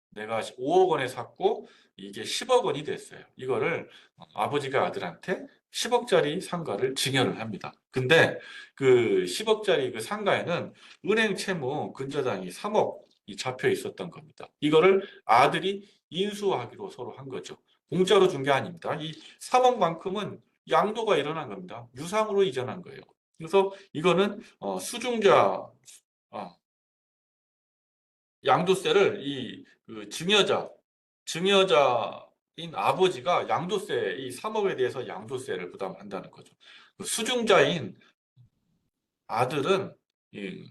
내가 5억 원에 샀고 이게 10억 원이 됐어요. 이거를 아버지가 아들한테 10억짜리 상가를 증여를 합니다. 근데 그 10억짜리 그 상가에는 은행 채무 근저당이 3억이 잡혀 있었던 겁니다. 이거를 아들이 인수하기로 서로 한 거죠. 공짜로 준 게 아닙니다. 이 3억만큼은 양도가 일어난 겁니다. 유상으로 이전한 거예요. 그래서 이거는 수중자 양도세를 그 증여자인 아버지가 양도세 이 3억에 대해서 양도세를 부담한다는 거죠. 그 수중자인 아들은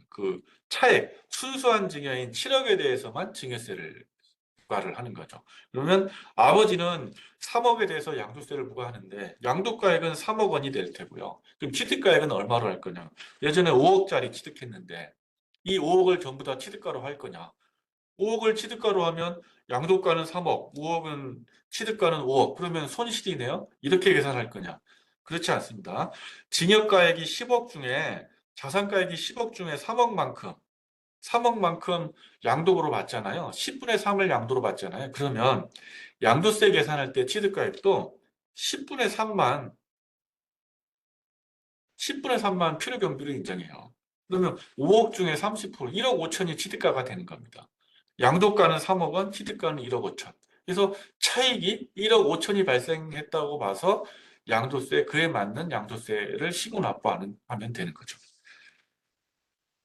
그 차액 순수한 증여인 7억에 대해서만 증여세를 부과를 하는 거죠. 그러면 아버지는 3억에 대해서 양도세를 부과하는데 양도가액은 3억 원이 될 테고요. 그럼 취득가액은 얼마로 할 거냐? 예전에 5억짜리 취득했는데 이 5억을 전부 다 취득가로 할 거냐? 5억을 취득가로 하면 양도가는 3억, 5억은 취득가는 5억. 그러면 손실이네요. 이렇게 계산할 거냐? 그렇지 않습니다. 증여가액이 10억 중에 자산가액이 10억 중에 3억만큼 양도로 받잖아요. 10분의 3을 양도로 받잖아요. 그러면 양도세 계산할 때 취득가액도 10분의 3만 10분의 3만 필요경비를 인정해요. 그러면 5억 중에 30%, 1억 5천이 취득가가 되는 겁니다. 양도가는 3억 원, 취득가는 1억 5천. 그래서 차익이 1억 5천이 발생했다고 봐서 그에 맞는 양도세를 시고 납부하면 되는 거죠.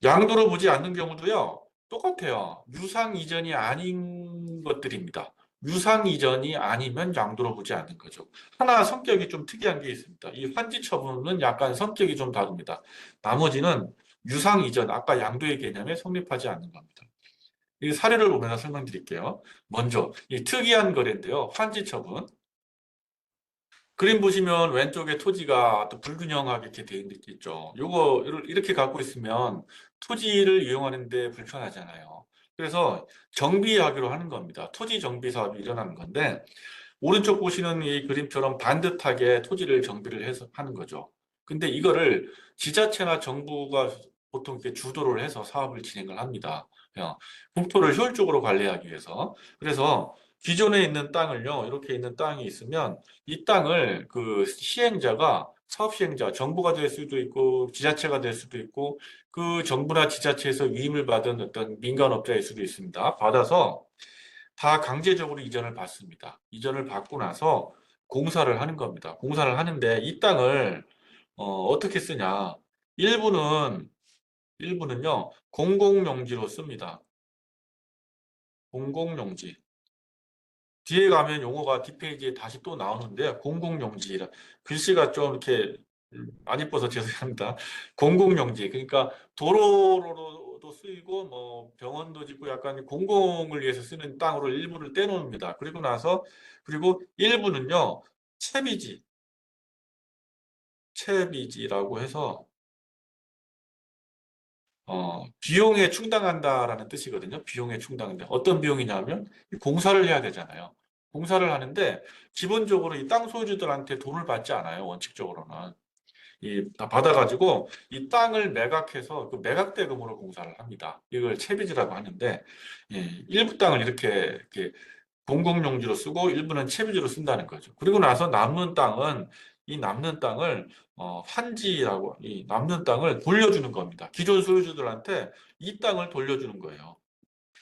양도로 보지 않는 경우도요, 똑같아요. 유상 이전이 아닌 것들입니다. 유상 이전이 아니면 양도로 보지 않는 거죠. 하나 성격이 좀 특이한 게 있습니다. 이 환지 처분은 약간 성격이 좀 다릅니다. 나머지는 유상 이전, 아까 양도의 개념에 성립하지 않는 겁니다. 이 사례를 보면서 설명드릴게요. 먼저 이 특이한 거래인데요. 환지 처분. 그림 보시면 왼쪽에 토지가 또 불균형하게 이렇게 되어 있는 게 있죠. 요거 이렇게 갖고 있으면 토지를 이용하는데 불편하잖아요. 그래서 정비하기로 하는 겁니다. 토지 정비 사업이 일어나는 건데 오른쪽 보시는 이 그림처럼 반듯하게 토지를 정비를 해서 하는 거죠. 근데 이거를 지자체나 정부가 보통 이렇게 주도를 해서 사업을 진행을 합니다. 국토를 효율적으로 관리하기 위해서. 그래서 기존에 있는 땅을요, 이렇게 있는 땅이 있으면 이 땅을 그 시행자가 사업 시행자, 정부가 될 수도 있고 지자체가 될 수도 있고 그 정부나 지자체에서 위임을 받은 어떤 민간업자일 수도 있습니다. 받아서 다 강제적으로 이전을 받습니다. 이전을 받고 나서 공사를 하는 겁니다. 공사를 하는데 이 땅을 어떻게 쓰냐? 일부는 일부는요 공공용지로 씁니다. 공공용지. 뒤에 가면 용어가 뒷페이지에 다시 또 나오는데 공공용지라 글씨가 좀 이렇게 안 이뻐서 죄송합니다. 공공용지 그러니까 도로로도 쓰이고 뭐 병원도 짓고 약간 공공을 위해서 쓰는 땅으로 일부를 떼놓습니다. 그리고 나서 그리고 일부는요 채비지 채비지라고 해서 비용에 충당한다라는 뜻이거든요. 비용에 충당한다. 어떤 비용이냐면 공사를 해야 되잖아요. 공사를 하는데 기본적으로 이 땅 소유주들한테 돈을 받지 않아요. 원칙적으로는. 다 받아가지고 이 땅을 매각해서 그 매각대금으로 공사를 합니다. 이걸 채비지라고 하는데 일부 땅을 이렇게 공공용지로 쓰고 일부는 채비지로 쓴다는 거죠. 그리고 나서 남는 땅은 이 남는 땅을 환지라고 이 남는 땅을 돌려주는 겁니다. 기존 소유주들한테 이 땅을 돌려주는 거예요.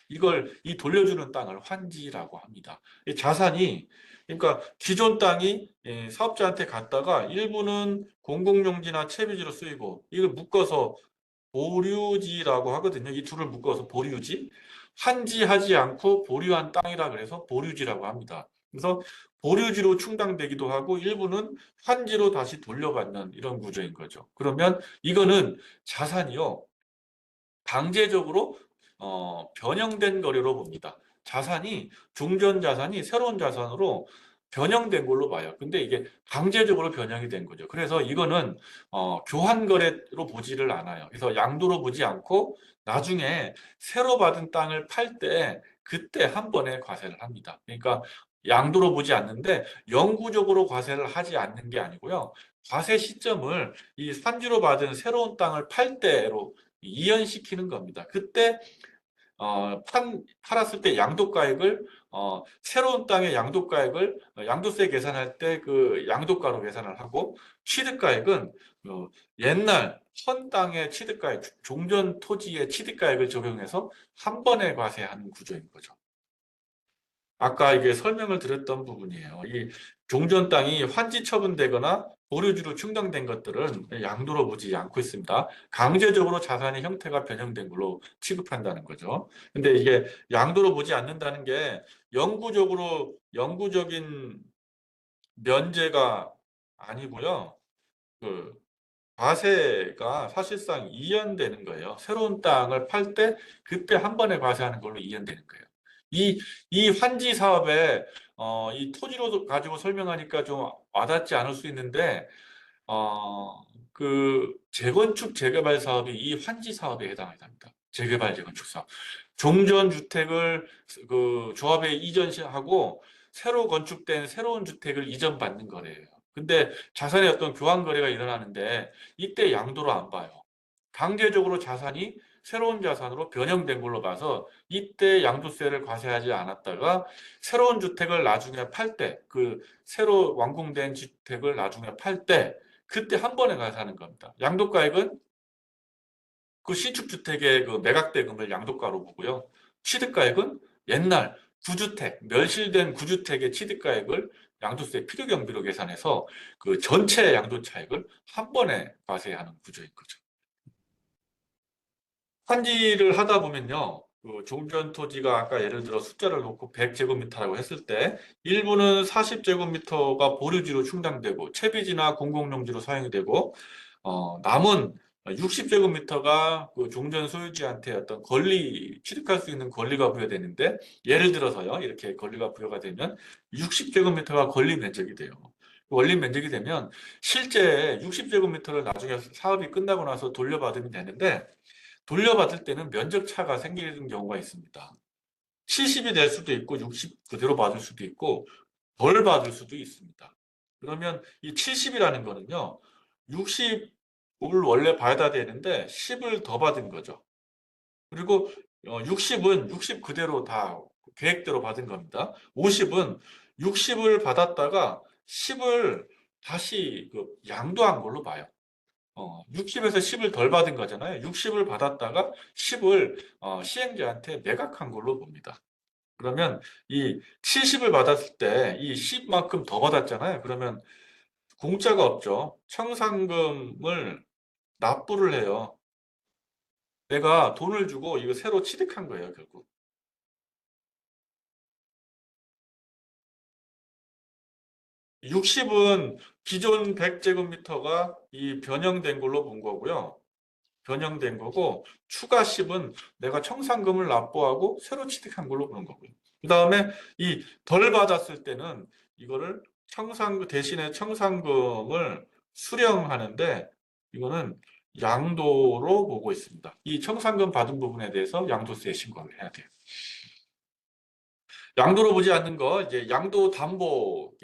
이걸 이 돌려주는 땅을 환지라고 합니다. 이 자산이 그러니까 기존 땅이 사업자한테 갔다가 일부는 공공용지나 채비지로 쓰이고 이걸 묶어서 보류지라고 하거든요. 이 둘을 묶어서 보류지. 환지하지 않고 보류한 땅이라 그래서 보류지라고 합니다. 그래서 보류지로 충당되기도 하고 일부는 환지로 다시 돌려받는 이런 구조인 거죠. 그러면 이거는 자산이요. 강제적으로 변형된 거래로 봅니다. 자산이 종전 자산이 새로운 자산으로 변형된 걸로 봐요. 근데 이게 강제적으로 변형이 된 거죠. 그래서 이거는 교환 거래로 보지를 않아요. 그래서 양도로 보지 않고 나중에 새로 받은 땅을 팔 때 그때 한 번에 과세를 합니다. 그러니까 양도로 보지 않는데 영구적으로 과세를 하지 않는 게 아니고요. 과세 시점을 이 산지로 받은 새로운 땅을 팔 때로 이연시키는 겁니다. 그때 팔았을 때 양도가액을 새로운 땅의 양도가액을 양도세 계산할 때 그 양도가로 계산을 하고 취득가액은 옛날 현 땅의 취득가액, 종전 토지의 취득가액을 적용해서 한 번에 과세하는 구조인 거죠. 아까 이게 설명을 드렸던 부분이에요. 이 종전 땅이 환지 처분되거나 보류지로 충당된 것들은 양도로 보지 않고 있습니다. 강제적으로 자산의 형태가 변형된 걸로 취급한다는 거죠. 근데 이게 양도로 보지 않는다는 게 영구적인 면제가 아니고요. 그 과세가 사실상 이연되는 거예요. 새로운 땅을 팔 때 그때 한 번에 과세하는 걸로 이연되는 거예요. 이, 이 환지 사업에 이 토지로 가지고 설명하니까 좀 와닿지 않을 수 있는데 그 재건축 재개발 사업이 이 환지 사업에 해당이 됩니다. 재개발 재건축 사업. 종전 주택을 그 조합에 이전하고 새로 건축된 새로운 주택을 이전받는 거래요. 근데 자산의 어떤 교환 거래가 일어나는데 이때 양도로 안 봐요. 강제적으로 자산이 새로운 자산으로 변형된 걸로 봐서 이때 양도세를 과세하지 않았다가 새로운 주택을 나중에 팔 때, 그 새로 완공된 주택을 나중에 팔 때 그때 한 번에 과세하는 겁니다. 양도가액은 그 신축주택의 그 매각대금을 양도가로 보고요. 취득가액은 옛날 구주택, 멸실된 구주택의 취득가액을 양도세 필요경비로 계산해서 그 전체 양도 차익을 한 번에 과세하는 구조인 거죠. 환지를 하다 보면요. 그 종전 토지가 아까 예를 들어 숫자를 놓고 100제곱미터라고 했을 때 일부는 40제곱미터가 보류지로 충당되고 채비지나 공공용지로 사용이 되고 남은 60제곱미터가 그 종전 소유지한테 어떤 권리 취득할 수 있는 권리가 부여되는데 예를 들어서요 이렇게 권리가 부여가 되면 60제곱미터가 권리 면적이 돼요. 원리 면적이 되면 실제 60제곱미터를 나중에 사업이 끝나고 나서 돌려받으면 되는데 돌려받을 때는 면적 차가 생기는 경우가 있습니다. 70이 될 수도 있고 60 그대로 받을 수도 있고 덜 받을 수도 있습니다. 그러면 이 70이라는 거는요. 60을 원래 받아야 되는데 10을 더 받은 거죠. 그리고 60은 60 그대로 다 계획대로 받은 겁니다. 50은 60을 받았다가 10을 다시 그 양도한 걸로 봐요. 60에서 10을 덜 받은 거잖아요. 60을 받았다가 10을 시행자한테 매각한 걸로 봅니다. 그러면 이 70을 받았을 때 이 10만큼 더 받았잖아요. 그러면 공짜가 없죠. 청산금을 납부를 해요. 내가 돈을 주고 이거 새로 취득한 거예요, 결국. 60은 기존 100제곱미터가 이 변형된 걸로 본 거고요. 변형된 거고 추가 10은 내가 청산금을 납부하고 새로 취득한 걸로 보는 거고요. 그다음에 이 덜 받았을 때는 이거를 청산 대신에 청산금을 수령하는데 이거는 양도로 보고 있습니다. 이 청산금 받은 부분에 대해서 양도세에 신고를 해야 돼요. 양도로 보지 않는 거 이제 양도 담보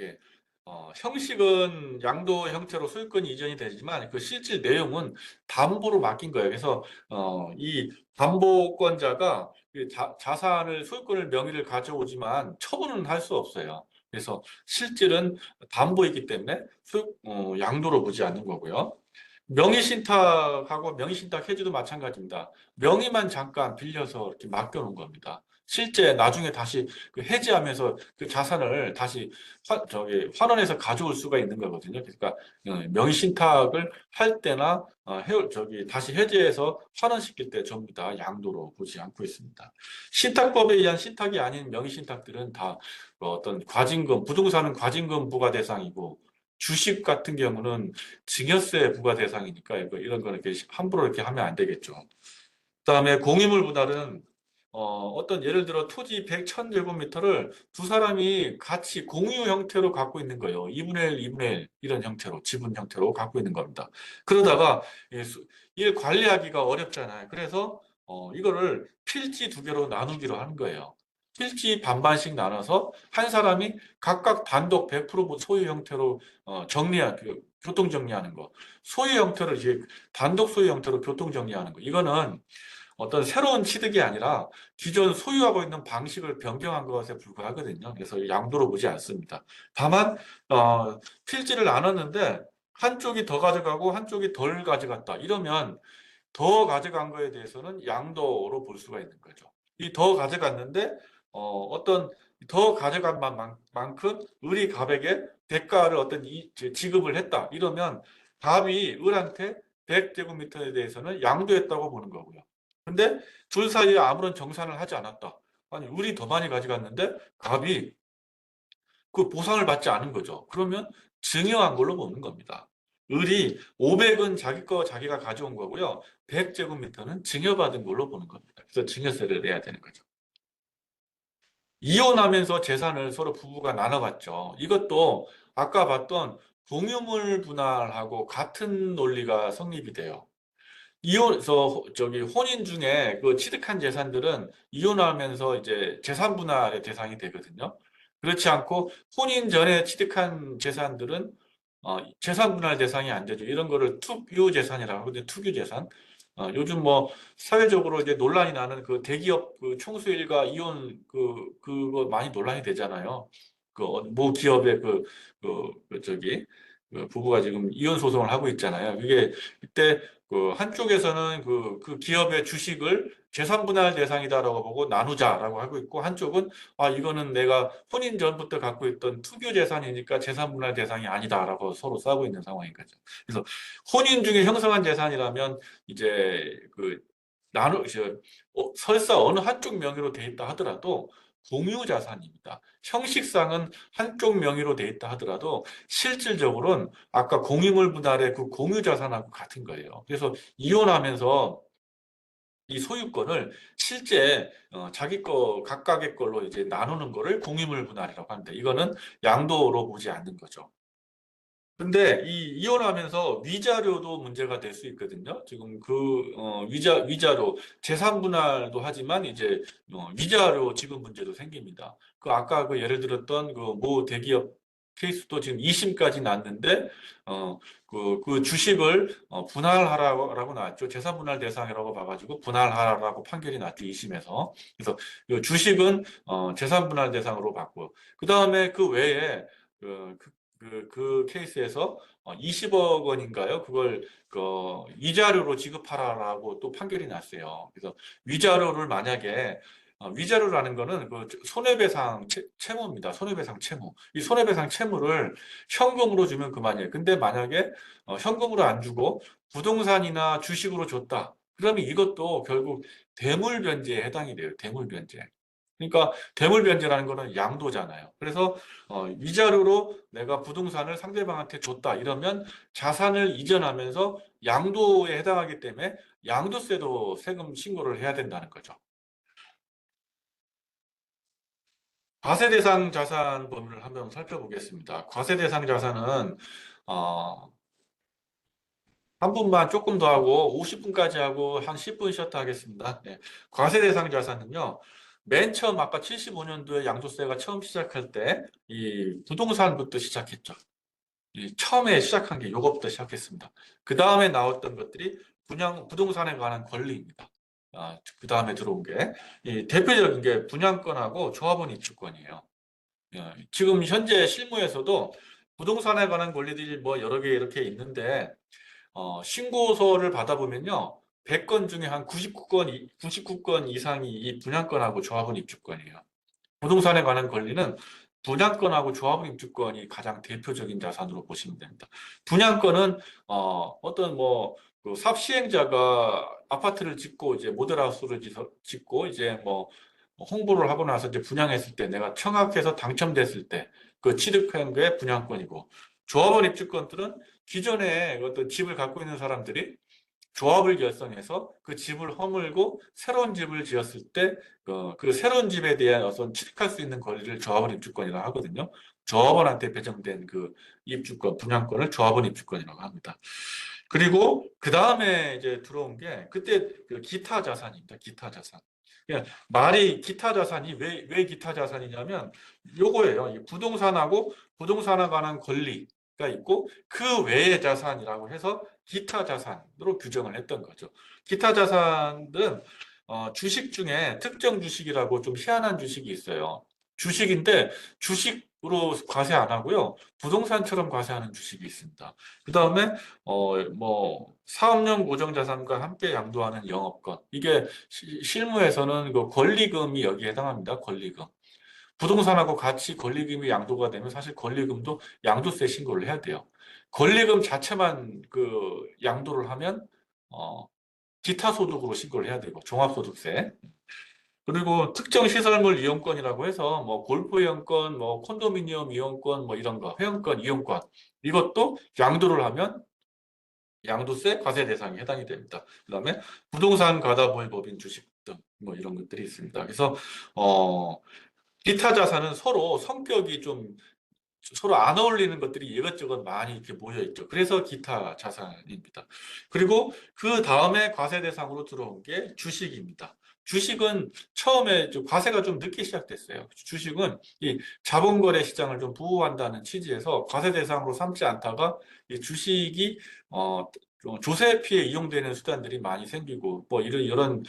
형식은 양도 형태로 소유권 이전이 되지만 그 실질 내용은 담보로 맡긴 거예요. 그래서 이 담보권자가 그 자산을 소유권을 명의를 가져오지만 처분은 할 수 없어요. 그래서 실질은 담보이기 때문에 양도로 보지 않는 거고요. 명의신탁하고 명의신탁 해지도 마찬가지입니다. 명의만 잠깐 빌려서 이렇게 맡겨놓은 겁니다. 실제 나중에 다시 그 해지하면서 그 자산을 다시 환원해서 가져올 수가 있는 거거든요. 그러니까 명의신탁을 할 때나 다시 해지해서 환원시킬 때 전부 다 양도로 보지 않고 있습니다. 신탁법에 의한 신탁이 아닌 명의신탁들은 다 어떤 과징금, 부동산은 과징금 부과 대상이고 주식 같은 경우는 증여세 부과 대상이니까 이런 거는 이렇게 함부로 이렇게 하면 안 되겠죠. 그다음에 공유물 분할은 어떤 예를 들어 토지 100, 1000제곱미터를 두 사람이 같이 공유 형태로 갖고 있는 거예요. 2분의 1, 2분의 1 이런 형태로 지분 형태로 갖고 있는 겁니다. 그러다가 이걸 관리하기가 어렵잖아요. 그래서 이거를 필지 두 개로 나누기로 하는 거예요. 필지 반반씩 나눠서 한 사람이 각각 단독 100% 소유 형태로 교통 정리하는 거. 소유 형태로 이제 단독 소유 형태로 교통 정리하는 거. 이거는 어떤 새로운 취득이 아니라 기존 소유하고 있는 방식을 변경한 것에 불과하거든요. 그래서 양도로 보지 않습니다. 다만 필지를 나눴는데 한쪽이 더 가져가고 한쪽이 덜 가져갔다. 이러면 더 가져간 거에 대해서는 양도로 볼 수가 있는 거죠. 이 더 가져갔는데 어떤 더 가져간 만큼 을이 갑에게 대가를 어떤 지급을 했다. 이러면 갑이 을한테 100제곱미터에 대해서는 양도했다고 보는 거고요. 근데 둘 사이에 아무런 정산을 하지 않았다. 아니, 을이 더 많이 가져갔는데 갑이 그 보상을 받지 않은 거죠. 그러면 증여한 걸로 보는 겁니다. 을이 500은 자기 거 자기가 가져온 거고요. 100제곱미터는 증여받은 걸로 보는 겁니다. 그래서 증여세를 내야 되는 거죠. 이혼하면서 재산을 서로 부부가 나눠갔죠. 이것도 아까 봤던 공유물 분할하고 같은 논리가 성립이 돼요. 혼인 중에 그 취득한 재산들은 이혼하면서 이제 재산 분할의 대상이 되거든요. 그렇지 않고 혼인 전에 취득한 재산들은 재산 분할 대상이 안 되죠. 이런 거를 투유 재산이라고 하거든요. 투기 재산. 요즘 뭐 사회적으로 이제 논란이 나는 그 대기업 그 총수일가 이혼 그거 많이 논란이 되잖아요. 모 기업의 그 부부가 지금 이혼 소송을 하고 있잖아요. 이게 그때 그 한쪽에서는 그 기업의 주식을 재산 분할 대상이다라고 보고 나누자라고 하고 있고 한쪽은 이거는 내가 혼인 전부터 갖고 있던 투교 재산이니까 재산 분할 대상이 아니다라고 서로 싸우고 있는 상황인 거죠. 그래서 혼인 중에 형성한 재산이라면 이제 그 설사 어느 한쪽 명의로 돼 있다 하더라도 공유 자산입니다. 형식상은 한쪽 명의로 돼 있다 하더라도 실질적으로는 아까 공유물 분할의 그 공유 자산하고 같은 거예요. 그래서 이혼하면서 이 소유권을 실제 자기 거 각각의 걸로 이제 나누는 거를 공유물 분할이라고 합니다. 이거는 양도로 보지 않는 거죠. 근데 이 이혼하면서 위자료도 문제가 될 수 있거든요. 지금 위자료 재산 분할도 하지만 이제 위자료 지급 문제도 생깁니다. 그 아까 그 예를 들었던 그 모 대기업 케이스도 지금 2심까지 났는데 그 주식을 분할하라고 나왔죠. 재산 분할 대상이라고 봐가지고 분할하라고 판결이 났죠. 2심에서. 그래서 이 주식은 재산 분할 대상으로 봤고 그 다음에 그 외에 그 케이스에서 20억 원인가요? 그걸 위자료로 지급하라라고 또 판결이 났어요. 그래서 위자료를 만약에 위자료라는 거는 그 손해배상 채무입니다. 손해배상 채무. 이 손해배상 채무를 현금으로 주면 그만이에요. 근데 만약에 현금으로 안 주고 부동산이나 주식으로 줬다. 그러면 이것도 결국 대물변제에 해당이 돼요. 대물변제. 그러니까 대물변제라는 거는 양도잖아요. 그래서 위자료로 내가 부동산을 상대방한테 줬다 이러면 자산을 이전하면서 양도에 해당하기 때문에 양도세도 세금 신고를 해야 된다는 거죠. 과세대상 자산 범위를 한번 살펴보겠습니다. 과세대상 자산은 어, 한 분만 조금 더 하고 50분까지 하고 한 10분 쉬었다 하겠습니다. 네. 과세대상 자산은요. 맨 처음 아까 75년도에 양도세가 처음 시작할 때 이 부동산부터 시작했죠. 이 처음에 시작한 게 요것부터 시작했습니다. 그 다음에 나왔던 것들이 부동산에 관한 권리입니다. 그 다음에 들어온 게, 이 대표적인 게 분양권하고 조합원 입주권이에요. 지금 현재 실무에서도 부동산에 관한 권리들이 뭐 여러 개 이렇게 있는데, 신고서를 받아보면요. 100건 중에 한 99건 이상이 이 분양권하고 조합원 입주권이에요. 부동산에 관한 권리는 분양권하고 조합원 입주권이 가장 대표적인 자산으로 보시면 됩니다. 분양권은 어떤 그 사업 시행자가 아파트를 짓고 이제 모델하우스를 짓고 이제 뭐 홍보를 하고 나서 이제 분양했을 때 내가 청약해서 당첨됐을 때 그 취득한 게 분양권이고 조합원 입주권들은 기존에 어떤 집을 갖고 있는 사람들이 조합을 결성해서 그 집을 허물고 새로운 집을 지었을 때 그 새로운 집에 대한 어떤 취득할 수 있는 권리를 조합원 입주권이라고 하거든요. 조합원한테 배정된 그 입주권, 분양권을 조합원 입주권이라고 합니다. 그리고 그 다음에 이제 들어온 게 그때 그 기타 자산입니다. 기타 자산. 그냥 말이 기타 자산이 왜 기타 자산이냐면 요거예요. 이 부동산하고 부동산에 관한 권리가 있고 그 외의 자산이라고 해서 기타 자산으로 규정을 했던 거죠. 기타 자산은 주식 중에 특정 주식이라고 좀 희한한 주식이 있어요. 주식인데 주식으로 과세 안 하고요. 부동산처럼 과세하는 주식이 있습니다. 그 다음에 사업용 고정자산과 함께 양도하는 영업권. 이게 실무에서는 그 권리금이 여기에 해당합니다. 권리금. 부동산하고 같이 권리금이 양도가 되면 사실 권리금도 양도세 신고를 해야 돼요. 권리금 자체만 그 양도를 하면 어, 기타 소득으로 신고를 해야 되고 종합소득세. 그리고 특정 시설물 이용권이라고 해서 뭐 골프 이용권, 뭐 콘도미니엄 이용권, 뭐 이런 거, 회원권 이용권 이것도 양도를 하면 양도세 과세 대상에 해당이 됩니다. 그다음에 부동산 가다보유 법인 주식 등 뭐 이런 것들이 있습니다. 그래서 어, 기타 자산은 서로 성격이 좀 서로 안 어울리는 것들이 이것저것 많이 이렇게 모여 있죠. 그래서 기타 자산입니다. 그리고 그 다음에 과세 대상으로 들어온 게 주식입니다. 주식은 처음에 좀 과세가 좀 늦게 시작됐어요. 주식은 이 자본거래 시장을 좀 보호한다는 취지에서 과세 대상으로 삼지 않다가 이 주식이 좀 조세 피해 이용되는 수단들이 많이 생기고 뭐 이런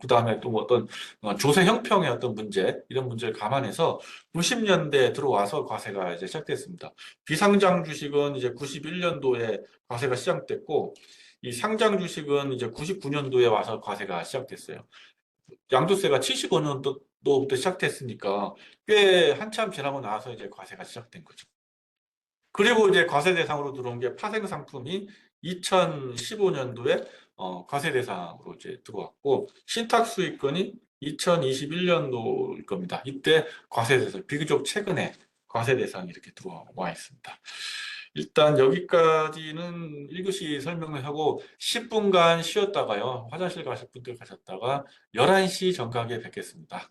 그다음에 또 어떤 조세 형평의 어떤 문제 이런 문제를 감안해서 90년대에 들어와서 과세가 이제 시작됐습니다. 비상장 주식은 이제 91년도에 과세가 시작됐고, 이 상장 주식은 이제 99년도에 와서 과세가 시작됐어요. 양도세가 75년도부터 시작됐으니까 꽤 한참 지나고 나서 이제 과세가 시작된 거죠. 그리고 이제 과세 대상으로 들어온 게 파생 상품이 2015년도에 과세 대상으로 이제 들어왔고, 신탁 수익권이 2021년도일 겁니다. 이때 과세 대상, 비교적 최근에 과세 대상이 이렇게 들어와 있습니다. 일단 여기까지는 1교시 설명을 하고 10분간 쉬었다가요. 화장실 가실 분들 가셨다가 11시 정각에 뵙겠습니다.